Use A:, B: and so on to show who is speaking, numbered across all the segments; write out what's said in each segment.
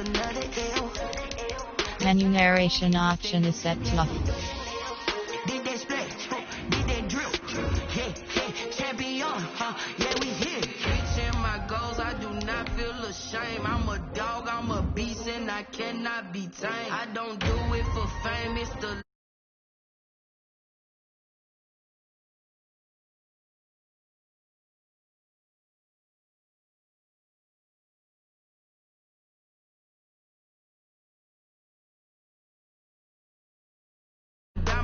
A: another L.
B: Menu narration option is set to off.
A: Did that splash, did that drip, yeah, champion, yeah, we here. Reaching my goals, I do not feel ashamed. I'm a dog, I'm a beast, and I cannot be tamed. I don't do it for fame, it's the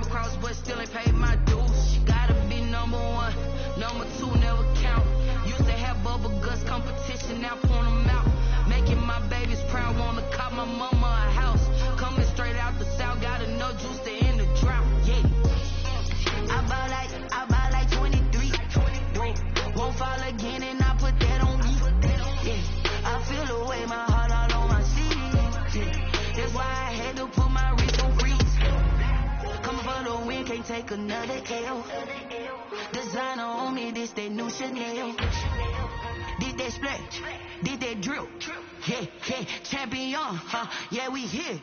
A: cross, but still ain't paid my dues. Gotta be number one, number two never count. Used to have bubble guts competition, now point them out. Making my babies proud, wanna cop my mama a house. Coming straight out the south, got enough juice to end the drought. Yeah, I buy like 23. Won't fall again, and I put that on me. Yeah, I feel the way, my heart all on my sleeve. Yeah, that's why I had to put my wrist on freeze. Coming for the win, can't take another L. Designer on me, this that new Chanel. Did that splash, did that drip, yeah, champion, yeah, we here.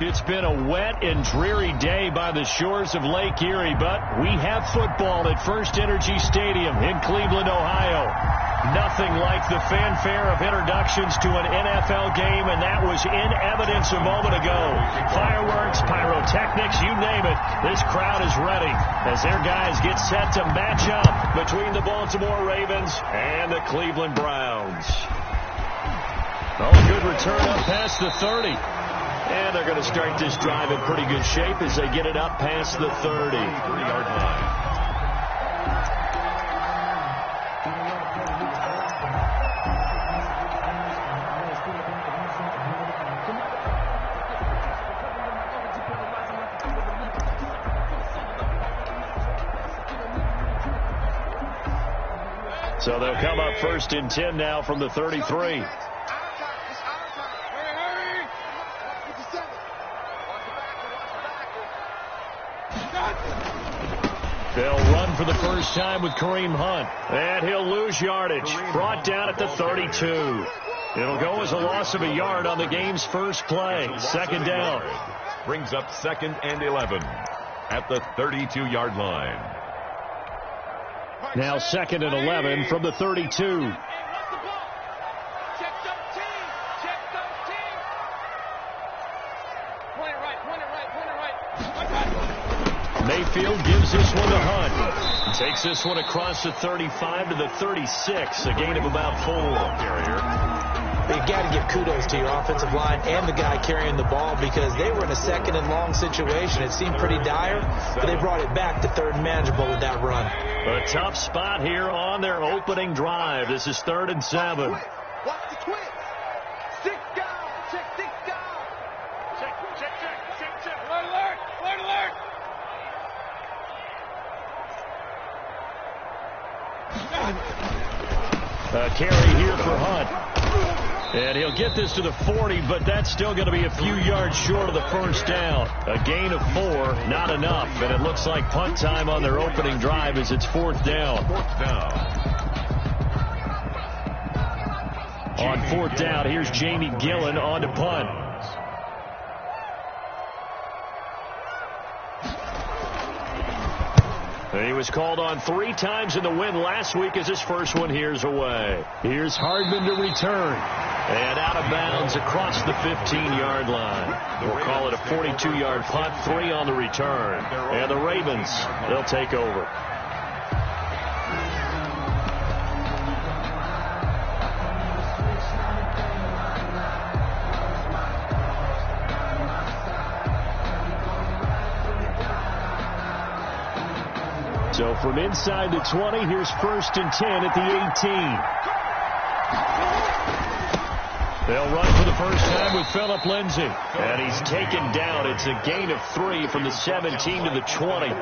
C: It's been a wet and dreary day by the shores of Lake Erie, but we have football at First Energy Stadium in Cleveland, Ohio. Nothing like the fanfare of introductions to an NFL game, and that was in evidence a moment ago. Fireworks, pyrotechnics, you name it. This crowd is ready as their guys get set to match up between the Baltimore Ravens and the Cleveland Browns. Oh, good return up past the 30. And they're going to start this drive in pretty good shape as they get it up past the 30-yard line. So they'll come up first and 10 now from the 33. They'll run for the first time with Kareem Hunt. And he'll lose yardage. Brought down at the 32. It'll go as a loss of a yard on the game's first play. Second down.
D: Brings up 2nd and 11 at the 32-yard line.
C: Now 2nd and 11 from the 32. Mayfield gives this one to Hunt. Takes this one across the 35 to the 36. A gain of about 4.
E: You've got to give kudos to your offensive line and the guy carrying the ball because they were in a 2nd and long situation. It seemed pretty dire, but they brought it back to 3rd and manageable with that run.
C: A tough spot here on their opening drive. This is 3rd and 7.
F: Watch the twins. 6 down. Check 6 down. Check. Alert.
C: A carry here for Hunt. And he'll get this to the 40, but that's still going to be a few yards short of the first down. A gain of 4, not enough. And it looks like punt time on their opening drive as it's 4th down. On 4th down, here's Jamie Gillen on to punt. He was called on 3 times in the win last week as his first one here's away. Here's Hardman to return. And out of bounds across the 15-yard line. We'll call it a 42-yard punt, 3 on the return. And the Ravens, they'll take over. So from inside the 20, here's 1st and 10 at the 18. They'll run for the first time with Phillip Lindsay. And he's taken down. It's a gain of 3 from the 17 to the 20.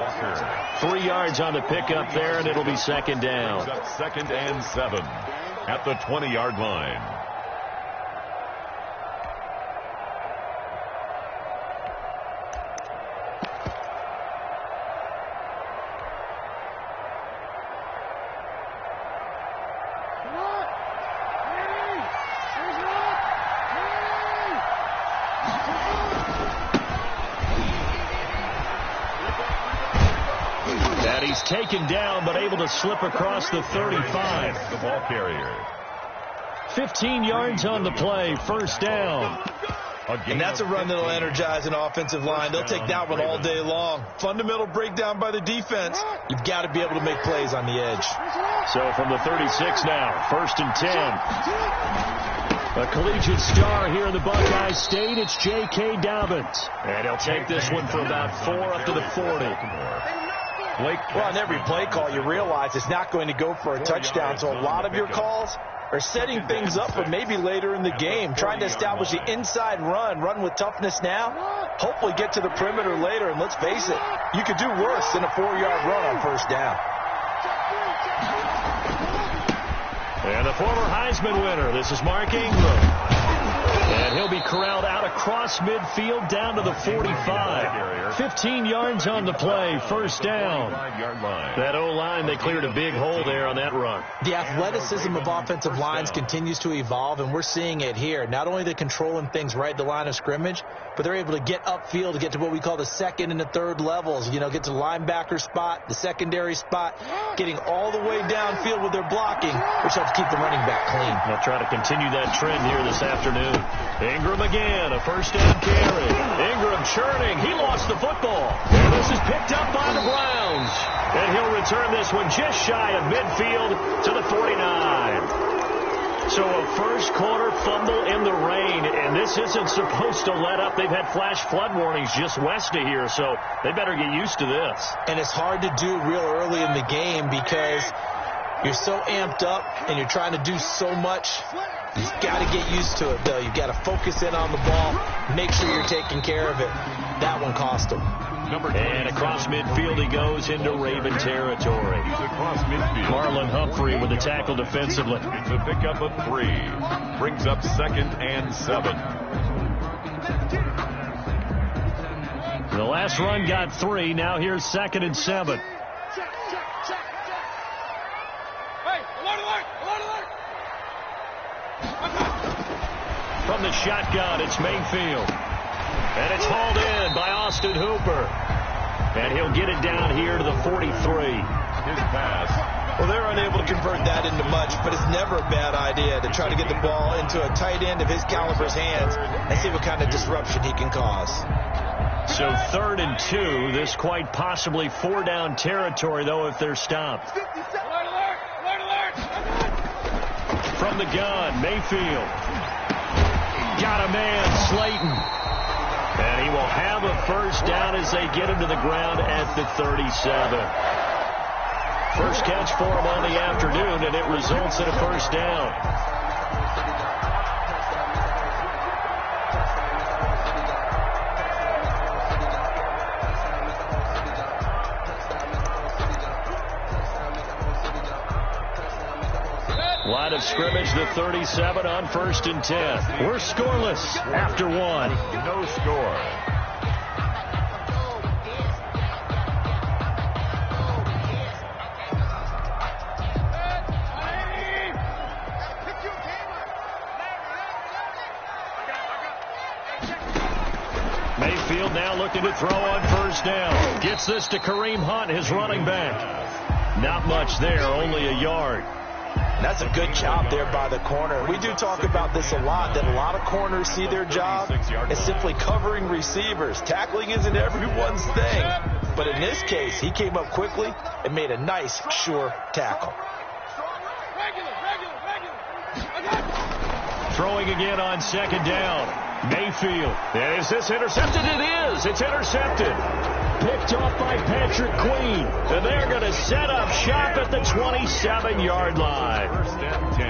C: 3 yards on the pickup there, and it'll be 2nd down.
D: 2nd and 7 at the 20-yard line.
C: taken down, but able to slip across the 35.
D: The ball carrier.
C: 15 yards on the play, first down.
E: And that's a run that'll energize an offensive line. They'll take that one all day long. Fundamental breakdown by the defense. You've got to be able to make plays on the edge.
C: So from the 36 now, 1st and 10. A collegiate star here in the Buckeye State, it's J.K. Dobbins. And he'll take this one for about 4 up to the 40.
E: Well, on every play call, you realize it's not going to go for a touchdown. So a lot of your calls are setting things up for maybe later in the game, trying to establish the inside run with toughness now, hopefully get to the perimeter later. And let's face it, you could do worse than a 4-yard run on first down.
C: And the former Heisman winner, this is Mark Ingram. And he'll be corralled out across midfield down to the 45. 15 yards on the play, first down. That O-line, they cleared a big hole there on that run.
E: The athleticism of offensive lines continues to evolve, and we're seeing it here. Not only the controlling things right at the line of scrimmage, but they're able to get upfield to get to what we call the second and the third levels. You know, get to the linebacker spot, the secondary spot, getting all the way downfield with their blocking, which helps keep the running back clean.
C: They'll try to continue that trend here this afternoon. Ingram again, a first down carry. Ingram churning. He lost the football. And this is picked up by the Browns. And he'll return this one just shy of midfield to the 49. So a first quarter fumble in the rain, and this isn't supposed to let up. They've had flash flood warnings just west of here, so they better get used to this.
E: And it's hard to do real early in the game because you're so amped up and you're trying to do so much. You've got to get used to it, though. You've got to focus in on the ball, make sure you're taking care of it. That one cost him.
C: And across midfield he goes into Raven territory.
D: He's across midfield.
C: Marlon Humphrey with the tackle defensively.
D: It's a pickup of 3. Brings up 2nd and 7.
C: The last run got 3. Now here's 2nd and 7. From the shotgun, it's Mayfield. And it's hauled in by Austin Hooper. And he'll get it down here to the 43.
D: His pass.
E: Well, they're unable to convert that into much, but it's never a bad idea to try to get the ball into a tight end of his caliber's hands and see what kind of disruption he can cause.
C: So 3rd and 2. This quite possibly 4-down territory, though, if they're stopped. From the gun, Mayfield. Got a man, Slayton. And he will have a first down as they get him to the ground at the 37. First catch for him on the afternoon, and it results in a first down. Line of scrimmage, the 37 on 1st and 10. We're scoreless after 1.
D: No score.
C: Mayfield now looking to throw on first down. Gets this to Kareem Hunt, his running back. Not much there, only a yard.
E: That's a good job there by the corner. We do talk about this a lot, that a lot of corners see their job as simply covering receivers. Tackling isn't everyone's thing. But in this case, he came up quickly and made a nice, sure tackle.
C: Throwing again on 2nd down. Mayfield. And is this intercepted? It is. It's intercepted. Picked off by Patrick Queen. And they're going to set up shop at the 27-yard line.
D: 1st and 10.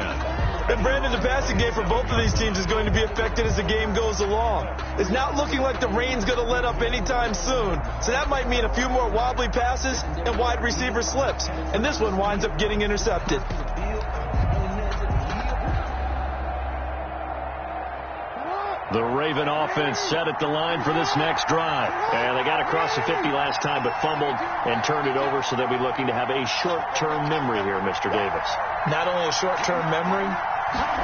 E: And Brandon, the passing game for both of these teams is going to be affected as the game goes along. It's not looking like the rain's going to let up anytime soon. So that might mean a few more wobbly passes and wide receiver slips. And this one winds up getting intercepted.
C: The Raven offense set at the line for this next drive. And they got across the 50 last time, but fumbled and turned it over, so they'll be looking to have a short-term memory here, Mr. Davis.
E: Not only a short-term memory,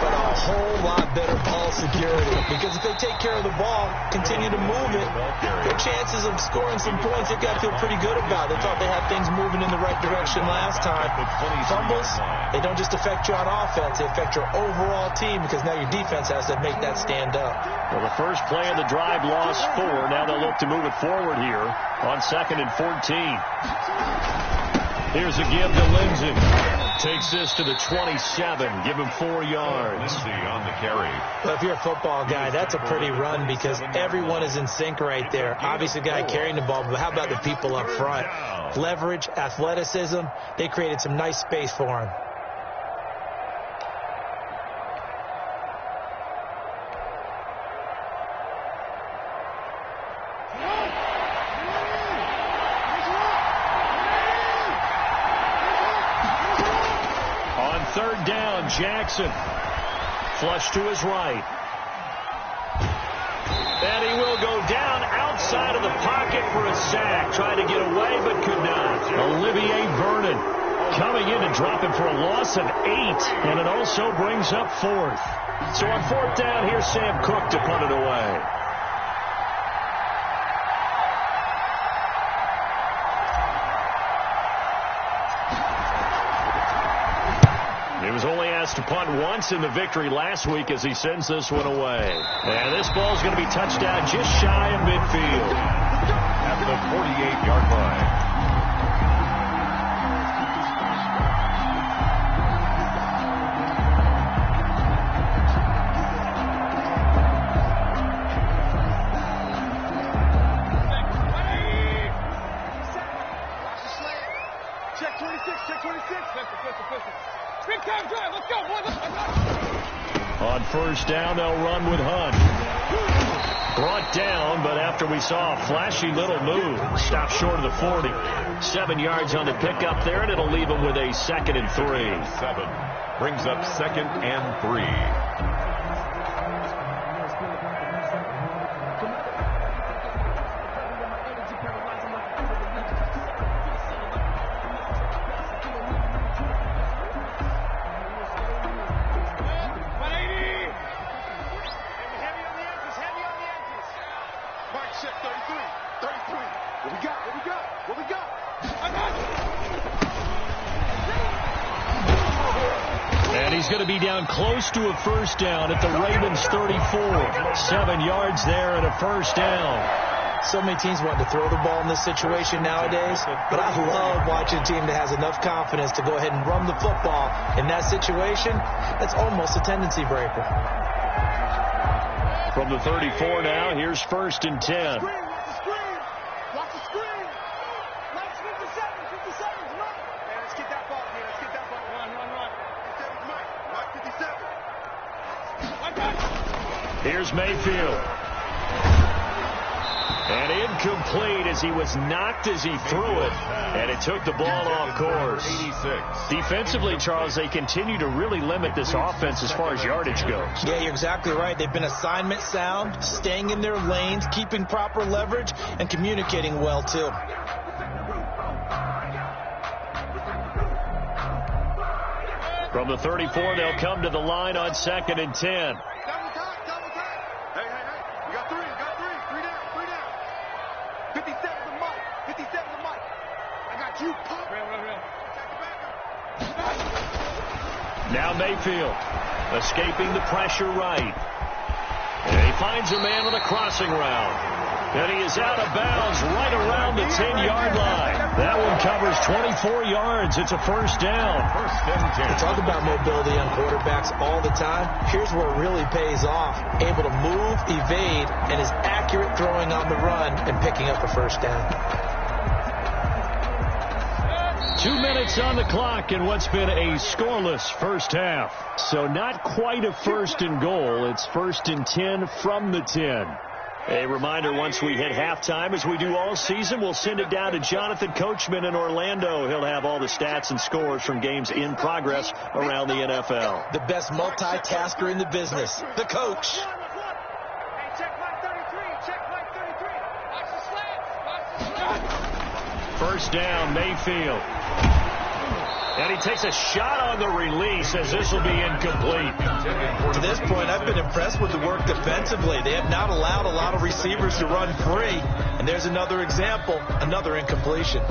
E: but a whole lot better ball security. Because if they take care of the ball, continue to move it, their chances of scoring some points, they've got to feel pretty good about. They thought they had things moving in the right direction last time. Fumbles, they don't just affect you on offense, they affect your overall team because now your defense has to make that stand up.
C: Well, the first play of the drive lost 4. Now they'll look to move it forward here on 2nd and 14. Here's a give to Lindsey. Takes this to the 27. Give him 4 yards.
D: Lindsey on the carry.
E: Well, if you're a football guy, that's a pretty run because everyone is in sync right there. Obviously, the guy carrying the ball, but how about the people up front? Leverage, athleticism, they created some nice space for him.
C: Third down, Jackson. Flush to his right. And he will go down outside of the pocket for a sack. Tried to get away, but could not. Olivier Vernon coming in and dropping for a loss of 8. And it also brings up 4th. So on 4th down, here's Sam Cook to punt it away. He was only asked to punt once in the victory last week as he sends this one away. And this ball's going to be touchdown just shy of midfield.
D: At the 48-yard line.
F: Check 26, check 26. Big time drive, let's go, boys.
C: On first down, they'll run with Hunt. Brought down, but after we saw a flashy little move, stopped short of the 40. 7 yards on the pickup there, and it'll leave him with a 2nd and 3.
D: 7 brings up 2nd and 3.
C: He's going to be down close to a first down at the Ravens 34. 7 yards there and a first down.
E: So many teams want to throw the ball in this situation nowadays, but I love watching a team that has enough confidence to go ahead and run the football. In that situation, that's almost a tendency breaker.
C: From the 34 now, here's 1st and 10.
F: Watch the screen. Let's 57, 57, come on. Hey, let's get that ball here. Let's get that ball. Run. 57's Mike. Mike 57.
C: Here's Mayfield. And incomplete as he was knocked as he threw it. And it took the ball off course.
D: 86.
C: Defensively, Charles, they continue to really limit this offense as far as yardage goes.
E: Yeah, you're exactly right. They've been assignment sound, staying in their lanes, keeping proper leverage, and communicating well, too.
C: From the 34, they'll come to the line on 2nd and 10.
F: Hey. You got three. Three down. 57's a Mike. 57's a Mike. I got you, pop. Real.
C: Now Mayfield escaping the pressure right. And he finds a man on a crossing route. And he is out of bounds right around the 10-yard line. That one covers 24 yards. It's a first down.
D: 1st and 10.
E: We talk about mobility on quarterbacks all the time. Here's where it really pays off. Able to move, evade, and is accurate throwing on the run and picking up a first down.
C: 2 minutes on the clock in what's been a scoreless first half. So not quite a 1st and goal. It's 1st and 10 from the 10. A reminder, once we hit halftime, as we do all season, we'll send it down to Jonathan Coachman in Orlando. He'll have all the stats and scores from games in progress around the NFL.
E: The best multitasker in the business, the coach.
F: Hey, check Mike 33. Watch the slants.
C: First down, Mayfield. And he takes a shot on the release as this will be incomplete.
E: To this point, I've been impressed with the work defensively. They have not allowed a lot of receivers to run free. And there's another example, another incompletion.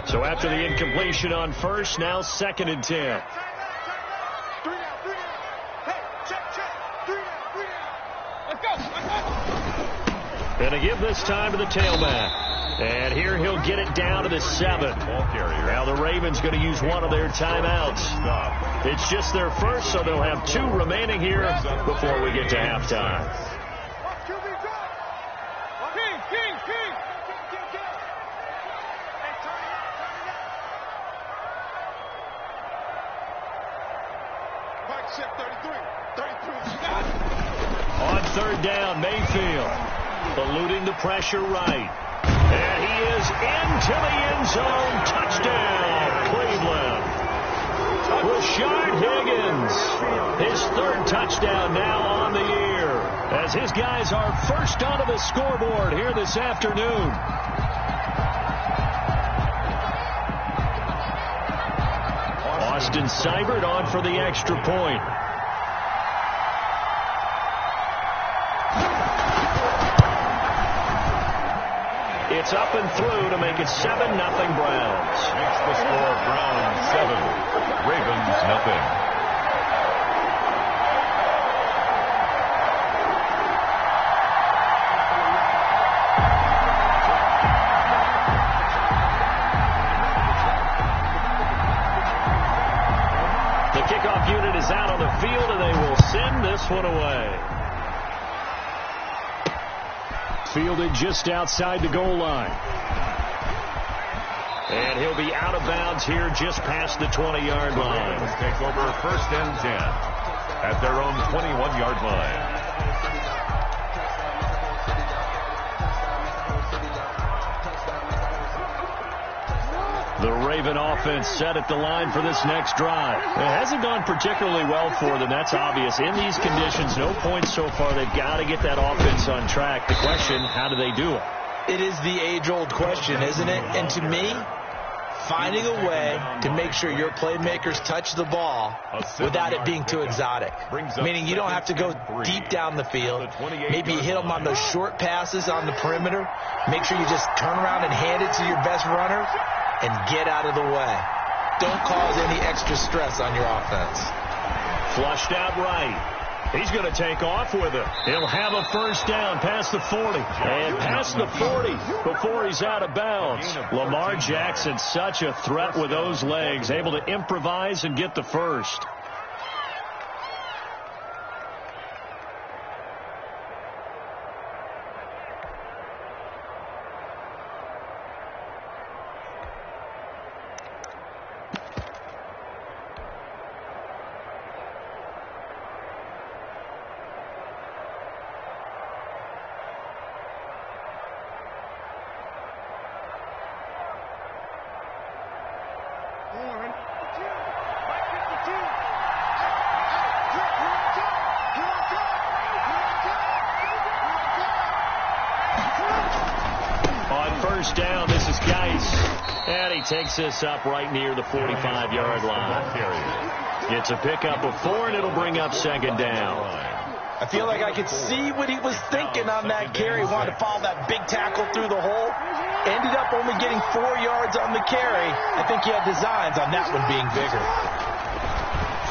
C: So after the incompletion on first, now 2nd and 10. Gonna give this time to the tailback. And here he'll get it down to the 7. Now the Ravens going to use one of their timeouts. It's just their first, so they'll have 2 remaining here before we get to halftime. On 3rd down, Mayfield eluding the pressure right. And he is into the end zone. Touchdown, Cleveland. Rashard Higgins, his 3rd touchdown now on the year, as his guys are first onto the scoreboard here this afternoon. Austin Seibert on for the extra point. It's up and through to make it 7-0 Browns.
D: Makes the score Browns 7, Ravens nothing.
C: The kickoff unit is out on the field, and they will send this one away. Fielded just outside the goal line. And he'll be out of bounds here just past the 20-yard line.
D: Ravens take over 1st and 10 at their own 21-yard line.
C: The Raven offense set at the line for this next drive. It hasn't gone particularly well for them. That's obvious. In these conditions, no points so far. They've got to get that offense on track. The question, how do they do it?
E: It is the age-old question, isn't it? And to me, finding a way to make sure your playmakers touch the ball without it being too exotic. Meaning you don't have to go deep down the field. Maybe you hit them on those short passes on the perimeter. Make sure you just turn around and hand it to your best runner and get out of the way. Don't cause any extra stress on your offense.
C: Flushed out right. He's going to take off with it. He'll have a 1st down past the 40. And past the 40 before he's out of bounds. Lamar Jackson, such a threat with those legs. Able to improvise and get the 1st. Down, this is Geis, and he takes this up right near the 45-yard line. It's a pickup of 4, and it'll bring up 2nd down.
E: I feel like I could see what he was thinking on that carry. He wanted to follow that big tackle through the hole. Ended up only getting 4 yards on the carry. I think he had designs on that one being bigger.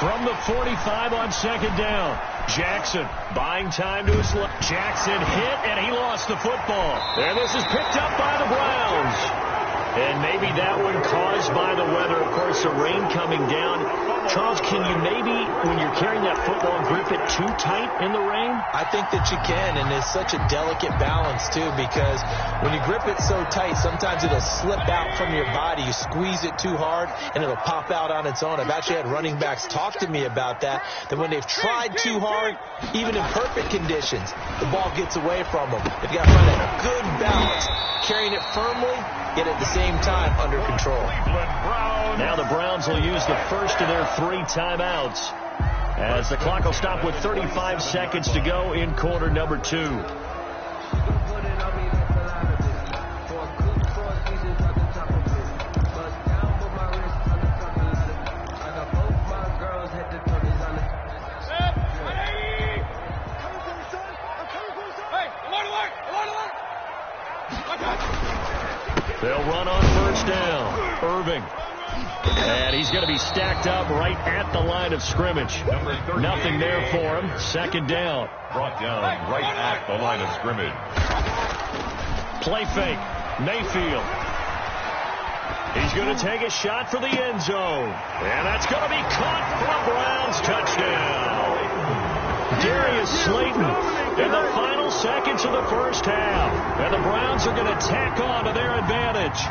C: From the 45 on 2nd down. Jackson buying time to his left. Jackson hit, and he lost the football. And this is picked up by the Browns. And maybe that one caused by the weather. Of course, the rain coming down. Charles, can you maybe, when you're carrying that football, grip it too tight in the rain?
E: I think that you can, and it's such a delicate balance, too, because when you grip it so tight, sometimes it'll slip out from your body. You squeeze it too hard, and it'll pop out on its own. I've actually had running backs talk to me about that when they've tried too hard, even in perfect conditions, the ball gets away from them. They've got to find a good balance, carrying it firmly, yet at the same time under control.
C: Now the Browns will use the first of their 3 timeouts as the clock will stop with 35 seconds to go in quarter number 2. They'll run on first down. Irving. And he's going to be stacked up right at the line of scrimmage. Nothing there for him. Second down.
D: Brought down right at the line of scrimmage.
C: Play fake. Mayfield. He's going to take a shot for the end zone. And that's going to be caught for a Browns touchdown. Darius Slayton in the final seconds of the first half. And the Browns are going to tack on to their advantage.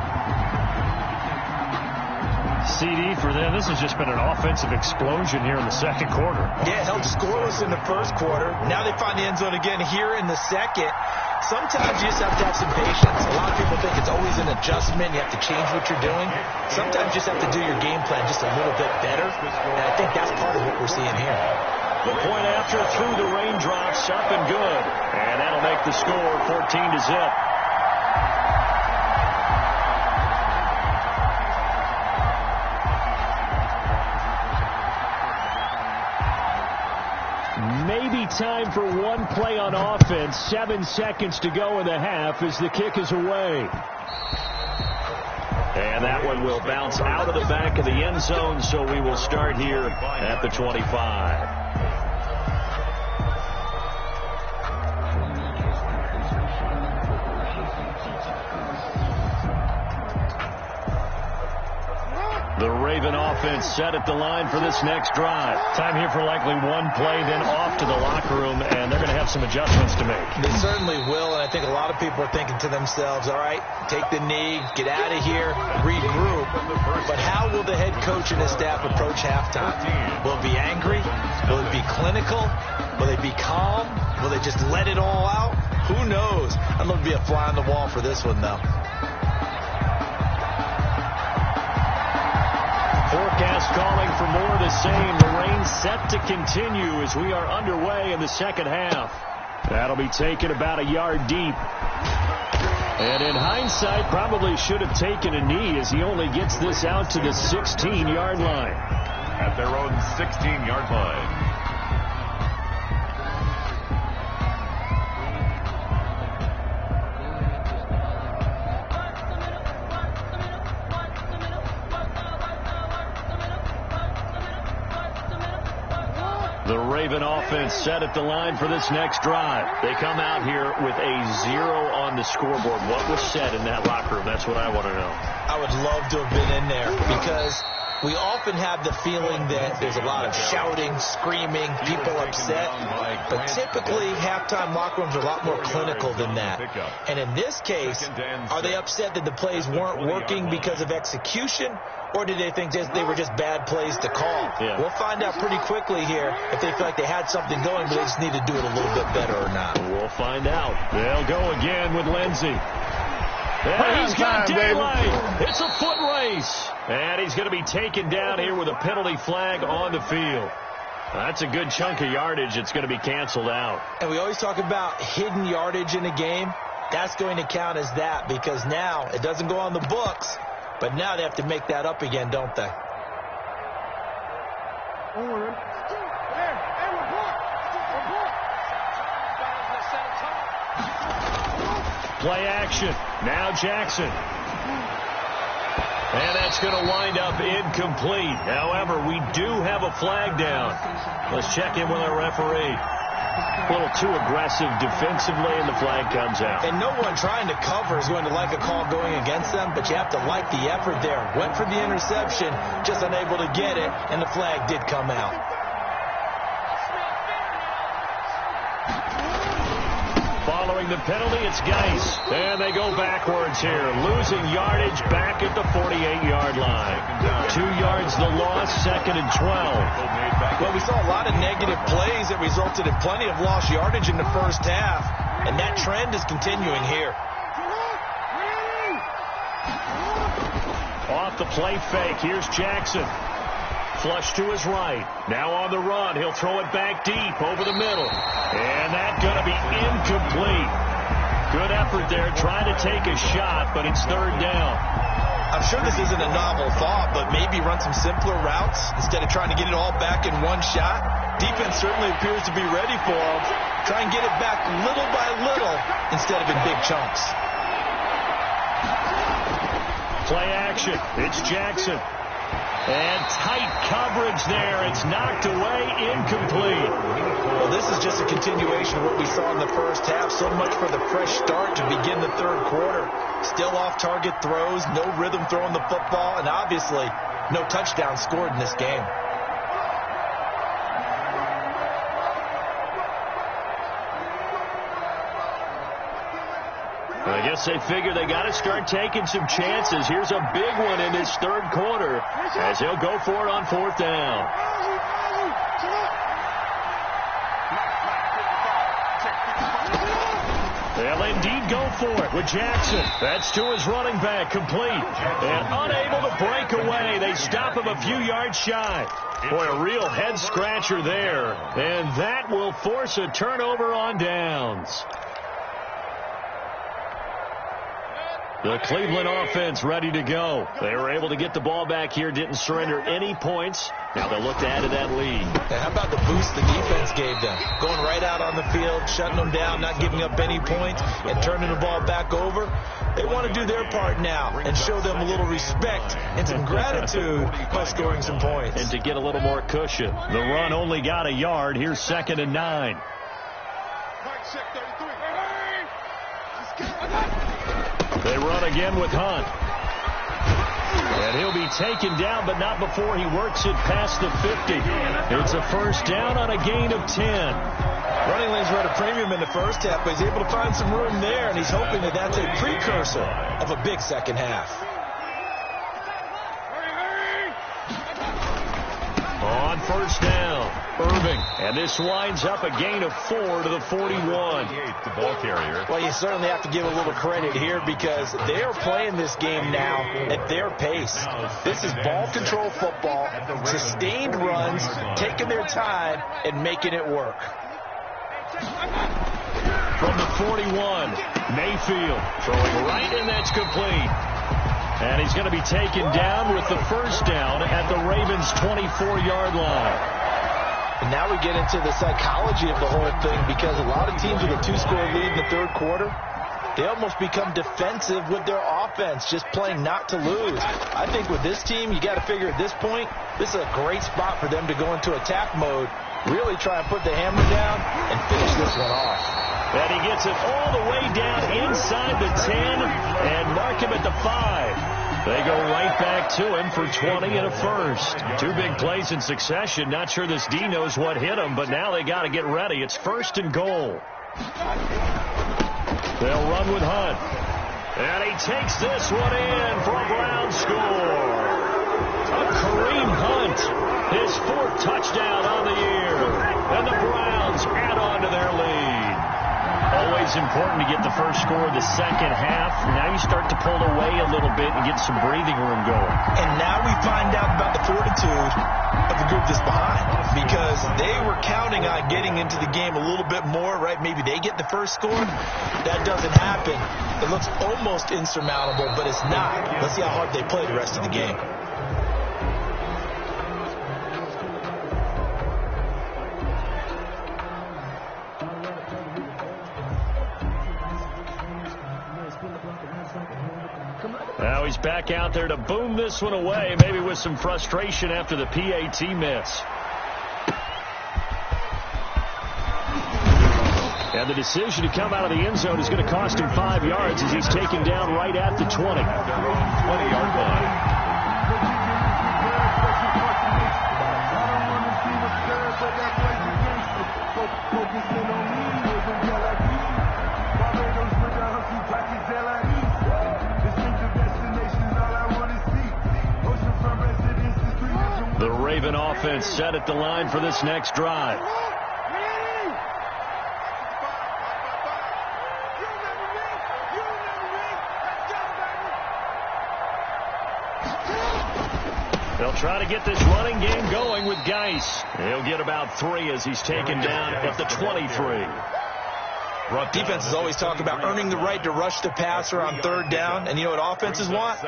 C: CD for them, this has just been an offensive explosion here in the second quarter.
E: Yeah, held scoreless in the first quarter. Now they find the end zone again here in the second. Sometimes you just have to have some patience. A lot of people think it's always an adjustment. You have to change what you're doing. Sometimes you just have to do your game plan just a little bit better. And I think that's part of what we're seeing here.
C: The point after through the raindrops, up and good. And that'll make the score 14-0. Maybe time for one play on offense. 7 seconds to go in the half as the kick is away. And that one will bounce out of the back of the end zone, so we will start here at the 25. The Raven offense set at the line for this next drive. Time here for likely one play, then off to the locker room, and they're going to have some adjustments to make.
E: They certainly will, and I think a lot of people are thinking to themselves, all right, take the knee, get out of here, regroup. But how will the head coach and his staff approach halftime? Will it be angry? Will it be clinical? Will they be calm? Will they just let it all out? Who knows? I'd love to be a fly on the wall for this one, though.
C: Forecast calling for more of the same. The rain set to continue as we are underway in the second half. That'll be taken about a yard deep. And in hindsight, probably should have taken a knee as he only gets this out to the 16-yard line.
D: At their own 16-yard line.
C: The Raven offense set at the line for this next drive. They come out here with a 0 on the scoreboard. What was said in that locker room? That's what I want to know.
E: I would love to have been in there because we often have the feeling that there's a lot of shouting, screaming, people upset. But typically, halftime locker rooms are a lot more clinical than that. And in this case, are they upset that the plays weren't working because of execution? Or did they think they were just bad plays to call?
C: Yeah.
E: We'll find out pretty quickly here if they feel like they had something going, but they just need to do it a little bit better or not.
C: We'll find out. They'll go again with Lindsey. And he's got daylight. It's a foot race. And he's going to be taken down here with a penalty flag on the field. That's a good chunk of yardage. It's going to be canceled out.
E: And we always talk about hidden yardage in a game. That's going to count as that because now it doesn't go on the books. But now they have to make that up again, don't they?
C: Play action. Now Jackson. And that's going to wind up incomplete. However, we do have a flag down. Let's check in with our referee. A little too aggressive defensively, and the flag comes out.
E: And no one trying to cover is going to like a call going against them, but you have to like the effort there. Went for the interception, just unable to get it, and the flag did come out.
C: Following the penalty, it's Geis. And they go backwards here, losing yardage back at the 48-yard line. 2 yards the loss, 2nd and 12.
E: Well, we saw a lot of negative plays that resulted in plenty of lost yardage in the first half, and that trend is continuing here.
C: Off the play fake, here's Jackson. Flush to his right. Now on the run. He'll throw it back deep over the middle. And that's going to be incomplete. Good effort there trying to take a shot, but it's 3rd down.
E: I'm sure this isn't a novel thought, but maybe run some simpler routes instead of trying to get it all back in one shot. Defense certainly appears to be ready for them. Try and get it back little by little instead of in big chunks.
C: Play action. It's Jackson. And tight coverage there. It's knocked away, incomplete.
E: Well, this is just a continuation of what we saw in the first half. So much for the fresh start to begin the third quarter. Still off-target throws, no rhythm throwing the football, and obviously no touchdown scored in this game.
C: I guess they figure they got to start taking some chances. Here's a big one in this third quarter as he'll go for it on fourth down. They'll indeed go for it with Jackson. That's to his running back, complete. And unable to break away. They stop him a few yards shy. Boy, a real head-scratcher there. And that will force a turnover on downs. The Cleveland offense ready to go. They were able to get the ball back here, didn't surrender any points. Now they'll look to add to that lead.
E: How about the boost the defense gave them? Going right out on the field, shutting them down, not giving up any points, and turning the ball back over. They want to do their part now and show them a little respect and some gratitude by scoring some points.
C: And to get a little more cushion. The run only got a yard. Here's 2nd and 9. They run again with Hunt. And he'll be taken down, but not before he works it past the 50. It's a first down on a gain of 10.
E: Running lanes were at a premium in the first half, but he's able to find some room there, and he's hoping that that's a precursor of a big second half.
C: On first down, Irving. And this winds up a gain of 4 to the 41.
D: The ball carrier.
E: Well, you certainly have to give a little credit here because they are playing this game now at their pace. This is ball control football, sustained runs, taking their time, and making it work.
C: From the 41, Mayfield throwing right, and that's complete. And he's going to be taken down with the first down at the Ravens' 24-yard line.
E: And now we get into the psychology of the whole thing because a lot of teams with a 2-score lead in the third quarter, they almost become defensive with their offense, just playing not to lose. I think with this team, you got to figure at this point, this is a great spot for them to go into attack mode, really try and put the hammer down and finish this one off.
C: And he gets it all the way down inside the 10 and mark him at the 5. They go right back to him for 20 and a first. 2 big plays in succession. Not sure this D knows what hit him, but now they got to get ready. It's 1st and goal. They'll run with Hunt. And he takes this one in for a Brown score. A Kareem Hunt, his 4th touchdown on the year. And the Browns add on to their lead. Always important to get the first score of the second half. Now you start to pull away a little bit and get some breathing room going.
E: And now we find out about the fortitude of the group that's behind because they were counting on getting into the game a little bit more, right? Maybe they get the first score. That doesn't happen. It looks almost insurmountable, but it's not. Let's see how hard they play the rest of the game.
C: Now he's back out there to boom this one away, maybe with some frustration after the PAT miss. And the decision to come out of the end zone is going to cost him 5 yards as he's taken down right at the 20.
D: 20-yard line.
C: The Raven offense set at the line for this next drive. They'll try to get this running game going with Geis. He'll get about 3 as he's taken down at the 23.
E: Defenses always talk about earning the right to rush the passer on 3rd down. And you know what offenses want?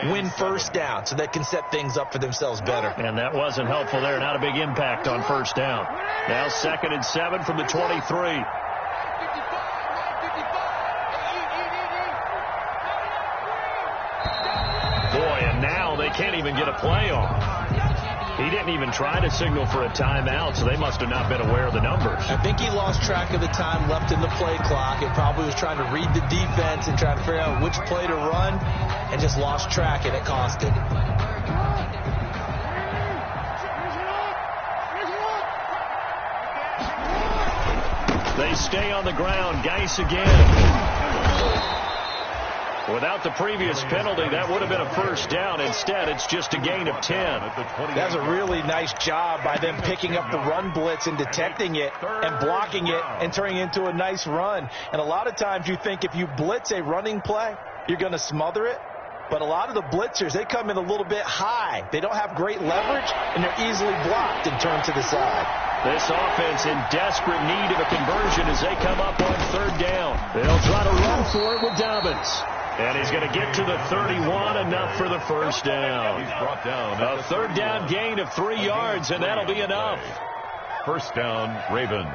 E: Win first down so they can set things up for themselves better.
C: And that wasn't helpful there. Not a big impact on first down. Now 2nd and 7 from the 23. can't even get a play off. He didn't even try to signal for a timeout, so they must have not been aware of the numbers.
E: I think he lost track of the time left in the play clock. It probably was trying to read the defense and trying to figure out which play to run, and just lost track, and it cost him.
C: They stay on the ground. Geis again. Without the previous penalty, that would have been a first down. Instead, it's just a gain of 10.
E: That's a really nice job by them picking up the run blitz and detecting it and blocking it and turning it into a nice run. And a lot of times you think if you blitz a running play, you're going to smother it. But a lot of the blitzers, they come in a little bit high. They don't have great leverage, and they're easily blocked and turned to the side.
C: This offense in desperate need of a conversion as they come up on third down. They'll try to run for it with Dobbins. And he's going to get to the 31, enough for the first down.
D: He's brought down.
C: A third down gain of 3 yards, and that'll be enough.
D: First down, Ravens.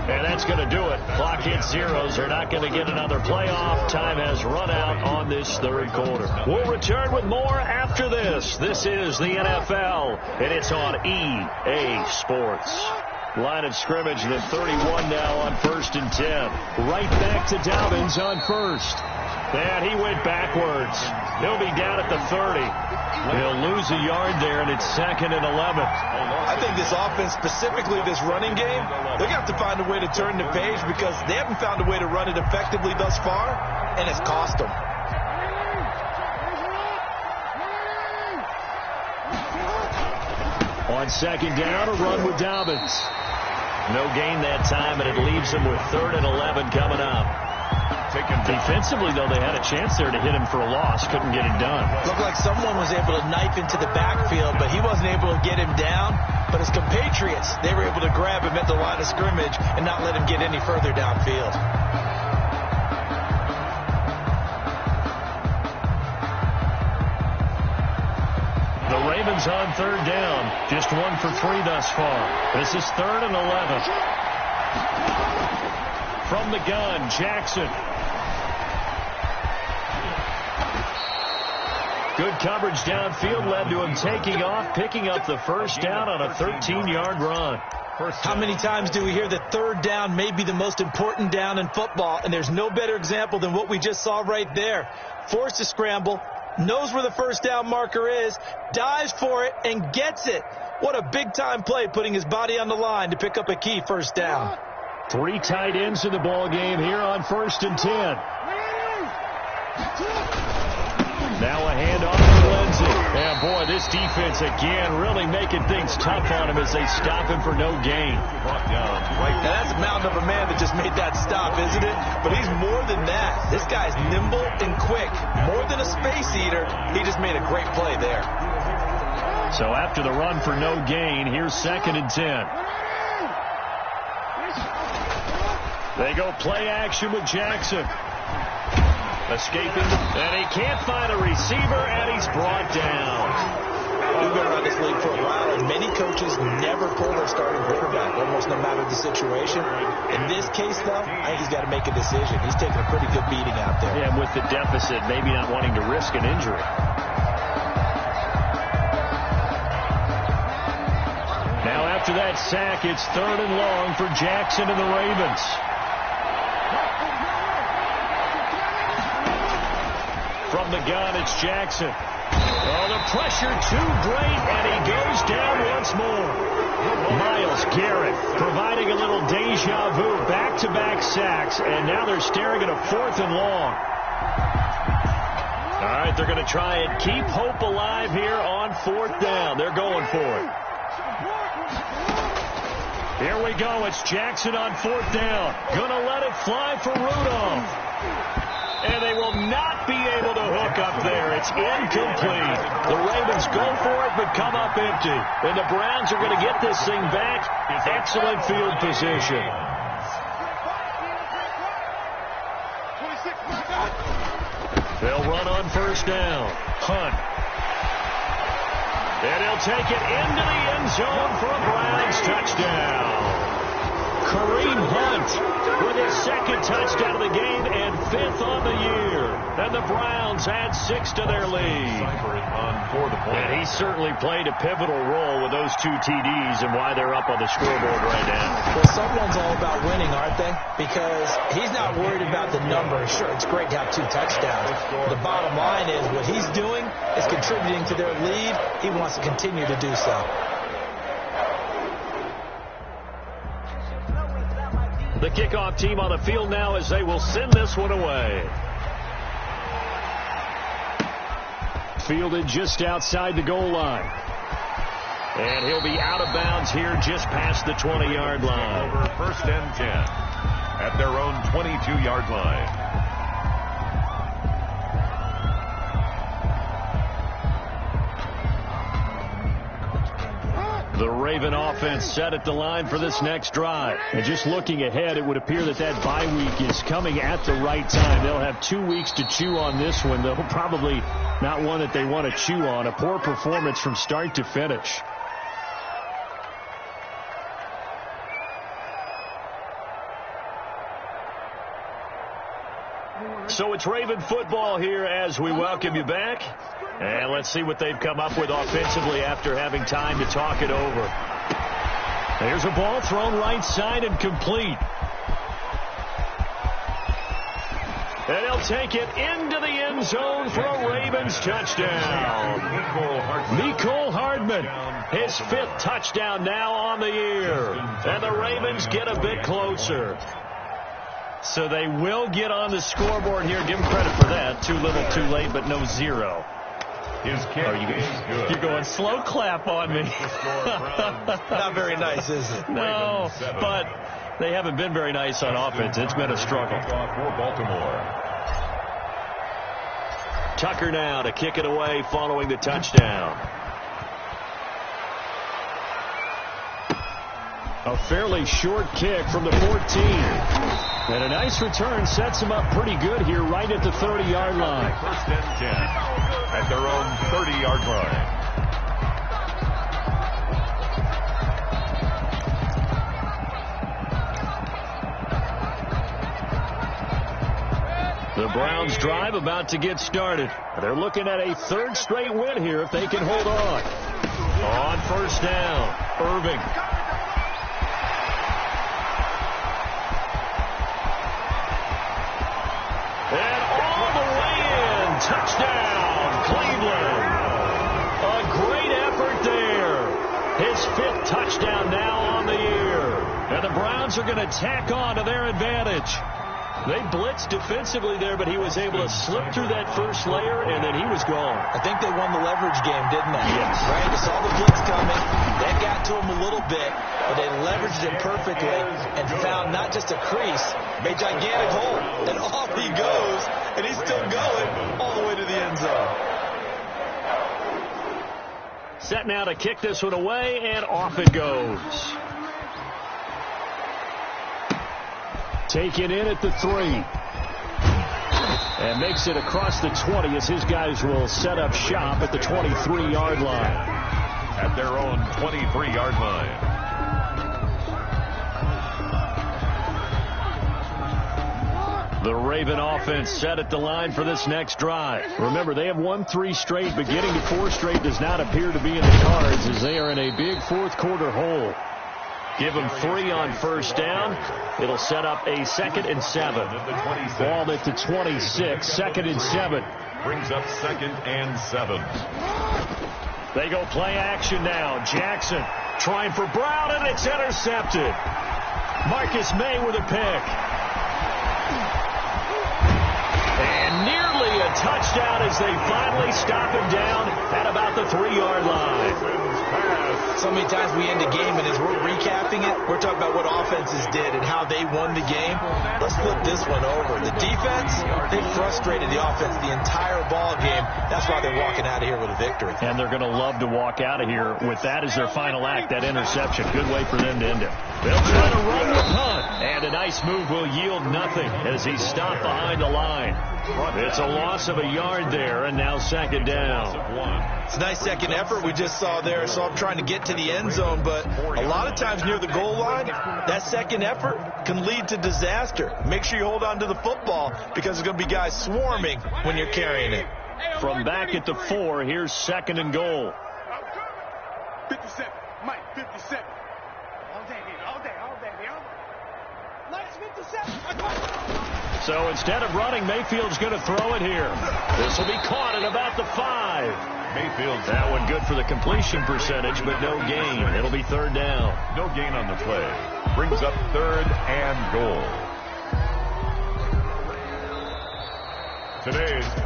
C: And that's going to do it. Clock hits zeros. They're not going to get another playoff. Time has run out on this third quarter. We'll return with more after this. This is the NFL, and it's on EA Sports. Line of scrimmage, the 31 now on 1st and 10. Right back to Dobbins on first. And he went backwards. He'll be down at the 30. He'll lose a yard there, and it's 2nd and 11.
E: I think this offense, specifically this running game, they're going to have to find a way to turn the page because they haven't found a way to run it effectively thus far, and it's cost them.
C: On 2nd down, a run with Dobbins. No gain that time, and it leaves them with 3rd and 11 coming up. Defensively, though, they had a chance there to hit him for a loss. Couldn't get it done.
E: Looked like someone was able to knife into the backfield, but he wasn't able to get him down. But his compatriots, they were able to grab him at the line of scrimmage and not let him get any further downfield.
C: The Ravens on 3rd down. Just 1 for 3 thus far. This is 3rd and 11. From the gun, Jackson. Good coverage downfield led to him taking off, picking up the first down on a 13-yard run.
E: How many times do we hear that 3rd down may be the most important down in football, and there's no better example than what we just saw right there. Forced to scramble, knows where the first down marker is, dives for it, and gets it. What a big-time play, putting his body on the line to pick up a key first down.
C: 3 tight ends in the ball game here on 1st and 10. Now a handoff to Lindsey. And boy, this defense again really making things tough on him as they stop him for no gain.
E: Now that's a mountain of a man that just made that stop, isn't it? But he's more than that. This guy's nimble and quick. More than a space eater, he just made a great play there.
C: So after the run for no gain, here's 2nd and 10. They go play action with Jackson. Escaping, and he can't find a receiver, and he's brought down.
E: We've been around this league for a while, and many coaches never pull their starting quarterback, almost no matter the situation. In this case, though, I think he's got to make a decision. He's taking a pretty good beating out there.
C: Yeah, with the deficit, maybe not wanting to risk an injury. Now after that sack, it's 3rd and long for Jackson and the Ravens. From the gun, it's Jackson. Oh, the pressure too great, and he goes down once more. Myles Garrett providing a little deja vu, back-to-back sacks, and now they're staring at a 4th and long. All right, they're going to try and keep hope alive here on 4th down. They're going for it. Here we go. It's Jackson on 4th down. Going to let it fly for Rudolph. And they will not be able to hook up there. It's incomplete. The Ravens go for it, but come up empty. And the Browns are going to get this thing back. Excellent field position. They'll run on 1st down. Hunt. And he'll take it into the end zone for a Browns touchdown. Kareem Hunt with his second touchdown of the game and 5th on the year. And the Browns add 6 to their lead. And he certainly played a pivotal role with those 2 TDs and why they're up on the scoreboard right now.
E: Well, someone's all about winning, aren't they? Because he's not worried about the numbers. Sure, it's great to have 2 touchdowns. The bottom line is what he's doing is contributing to their lead. He wants to continue to do so.
C: The kickoff team on the field now as they will send this one away. Fielded just outside the goal line. And he'll be out of bounds here just past the 20-yard line.
D: Over 1st and 10 at their own 22-yard line.
C: The Raven offense set at the line for this next drive. And just looking ahead, it would appear that that bye week is coming at the right time. They'll have 2 weeks to chew on this one, though probably not one that they want to chew on. A poor performance from start to finish. So it's Raven football here as we welcome you back. And let's see what they've come up with offensively after having time to talk it over. There's a ball thrown right side and complete. And he'll take it into the end zone for a Ravens touchdown. Mecole Hardman, his 5th touchdown now on the year. And the Ravens get a bit closer. So they will get on the scoreboard here. Give them credit for that. Too little, too late, but no 0.
D: His kick is good.
C: You're going slow clap on me.
E: Not very nice, is it?
C: No, but they haven't been very nice on offense. It's been a struggle.
D: For Baltimore.
C: Tucker now to kick it away following the touchdown. A fairly short kick from the 14. And a nice return sets him up pretty good here right at the 30-yard line.
D: 1st and 10 at their own 30-yard line.
C: The Browns drive about to get started. They're looking at a 3rd straight win here if they can hold on. On 1st down, Irving. And all the way in, touchdown, Cleveland. A great effort there. His 5th touchdown now on the year. And the Browns are going to tack on to their advantage. They blitzed defensively there, but he was able to slip through that first layer, and then he was gone.
E: I think they won the leverage game, didn't they?
C: Yes.
E: Right? They saw the blitz coming. They got to him a little bit, but they leveraged it perfectly and found not just a crease, a gigantic hole. And off he goes, and he's still going all the way to the end zone.
C: Set now to kick this one away, and off it goes. Taken in at the 3. And makes it across the 20 as his guys will set up shop at the 23-yard line.
D: At their own 23-yard line.
C: The Raven offense set at the line for this next drive. Remember, they have won 3 straight, but getting to 4 straight does not appear to be in the cards as they are in a big 4th quarter hole. Give them 3 on 1st down. It'll set up a 2nd and 7. Ball at the 26, 2nd and 7.
D: Brings up 2nd and 7.
C: They go play action now. Jackson trying for Brown, and it's intercepted. Marcus May with a pick. And nearly a touchdown as they finally stop him down at about the 3-yard line.
E: So many times we end a game, and as we're recapping it, we're talking about what offenses did and how they won the game. Let's flip this one over. The defense, they frustrated the offense the entire ball game. That's why they're walking out of here with a victory.
C: And they're going to love to walk out of here with that as their final act, that interception. Good way for them to end it. They'll try to run with Hunt. And a nice move will yield nothing as he's stopped behind the line. It's a loss of a yard there, and now second down.
E: It's a nice second effort we just saw there. So I'm trying to get to the end zone, but a lot of times near the goal line, that second effort can lead to disaster. Make sure you hold on to the football because there's going to be guys swarming when you're carrying it.
C: From back at the 4, here's second and goal.
F: 57, Mike, 57. All day, baby, all day, all day, baby. Let's 57.
C: So instead of running, Mayfield's going to throw it here. This will be caught at about the 5.
D: Mayfield.
C: That one good for the completion percentage, but no gain. It'll be third down.
D: No gain on the play. Brings up third and goal.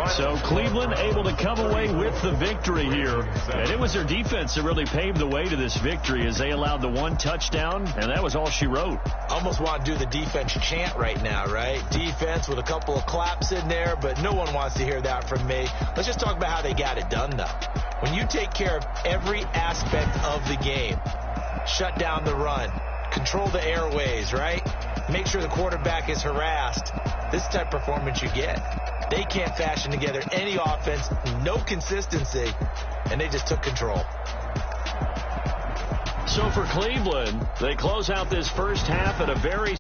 C: So Cleveland able to come away with the victory here. And it was their defense that really paved the way to this victory as they allowed the 1 touchdown, and that was all she wrote.
E: Almost want to do the defense chant right now, right? Defense with a couple of claps in there, but no one wants to hear that from me. Let's just talk about how they got it done, though. When you take care of every aspect of the game, shut down the run, control the airways, right? Make sure the quarterback is harassed. This type of performance you get. They can't fashion together any offense, no consistency, and they just took control.
C: So for Cleveland, they close out this first half at a very